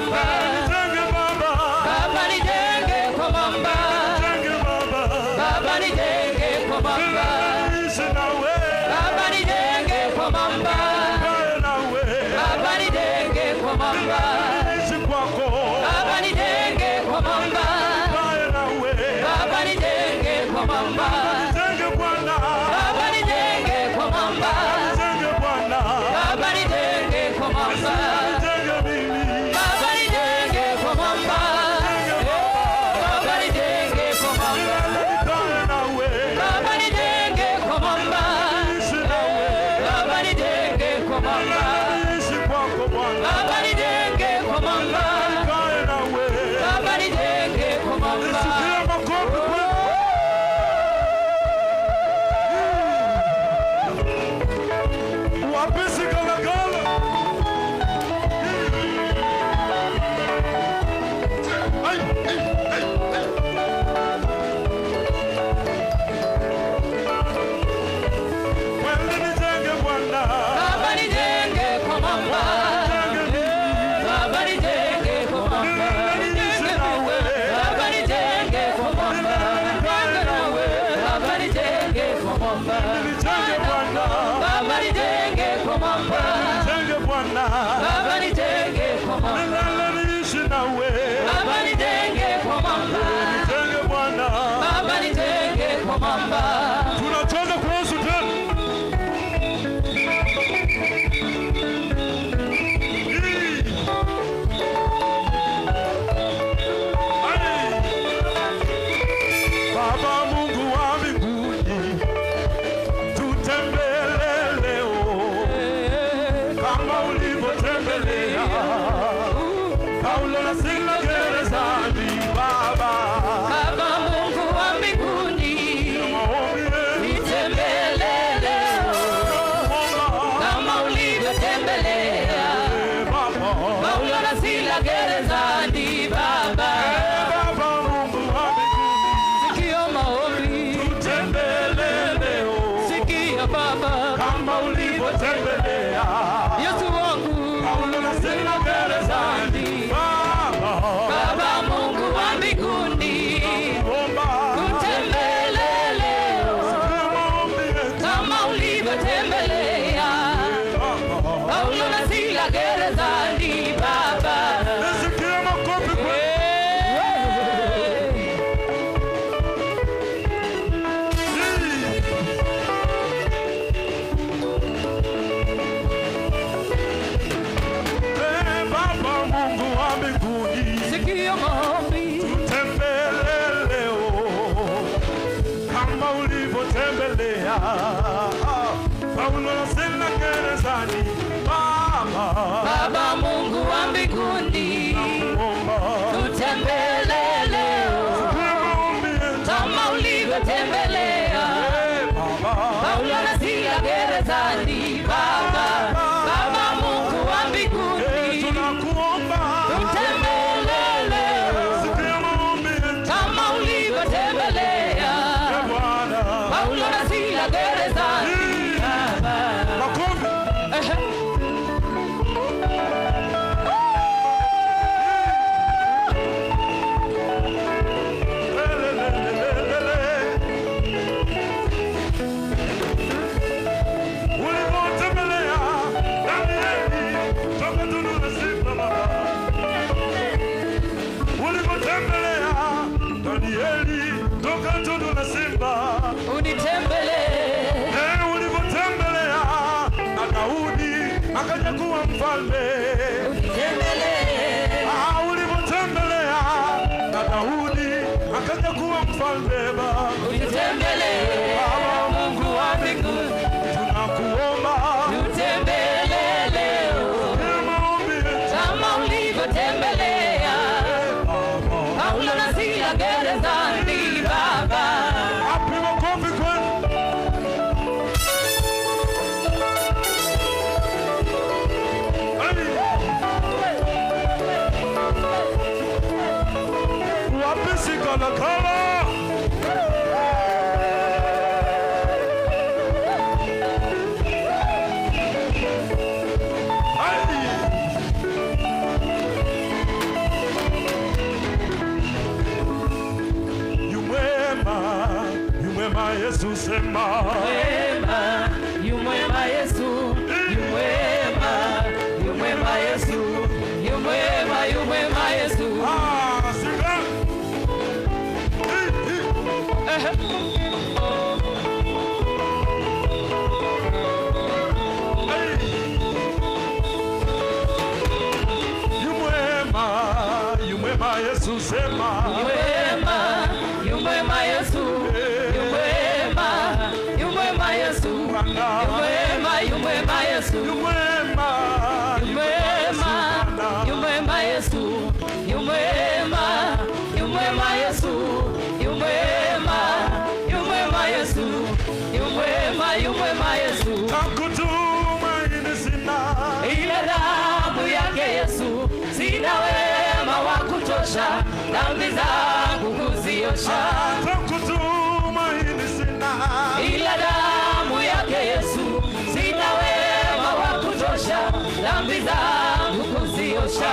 mwamba. Baba nijenge kwa mwamba. Baba nijenge kwa mwamba. Baba nijenge kwa mwamba. Baba nijenge kwa mwamba. Baba nijenge kwa mwamba. Baba nijenge kwa mwamba. Baba nijenge kwa mwamba. Baba nijenge kwa mwamba. Baba nijenge kwa mwamba. Baba nijenge kwa mwamba. Baba nijenge kwa mwamba. Baba nijenge kwa mwamba. Baba nijenge kwa mwamba. Baba nijenge kwa mwamba. Tunacheza kuhusu tena. Baba Mungu wa mbinguni, tutembele leo kama ulivyotembelea Paulo na Sila gerezani. Baba Mungu wa mbinguni, nitembele leo kama ulivyotembelea Paulo na Sila gerezani. Baba Mungu wa mbinguni, sikia maombi, tutembele leo sikia Baba kama ulivyotembelea Yesu wangu Paulo na Sila gerezani. Baba Mungu wa mbinguni, tutembele leo kama ulivyotembelea Paulo na Sila gerezani. Baba nisikie makofi kwa Baba Mungu wa mbinguni, sikia maombi, tutembele leo kama ulivyotembelea Paulo na Sila gerezani. Baba Mungu wa mbinguni, tutembele leo kama ulivyotembelea Paulo na Sila gerezani. Baba Mungu wa mbinguni, tunakuomba tutembele leo kama ulivyotembelea Paulo na Sila gerezani. makofi. Ulivyotembelea Danieli toka tundu la simba. Ulivyotembelea Danieli toka tundu la simba. Unitembelee, Ulivyotembelea na Daudi akaja kuwa mfalme. unitembelee, Ulivyotembelea na Daudi akaja kuwa mfalme. unitembelee Baba Mungu wa mbinguni, tunakuomba tutembelee leo kama ulivyotembelea Paulo na Sila gerezani. Baba api makofi kwenu. Wapi sikalakala Yesu sema. Mwema, yu mwema Yesu, yu mwema, yu mwema Yesu, yu mwema, yu mwema Yesu. Singa. Yu mwema Yesu sema. Yu mwema, yu mwema Yesu, yu mwema, yu mwema Yesu, yu mwema, yu mwema Yesu, Yu mwema. yu mwema, yu mwema Yesu, yu mwema, yu mwema Yesu, yu mwema, yu mwema Yesu, yu mwema, yu mwema Yesu. Takutumaini sina. Ile damu yake Yesu, sina wema wa kutosha, dhambi zangu kuziosha. Takutumaini sina. Ile damu yake Yesu, sina wema wa kutosha, dhambi zangu kuziosha.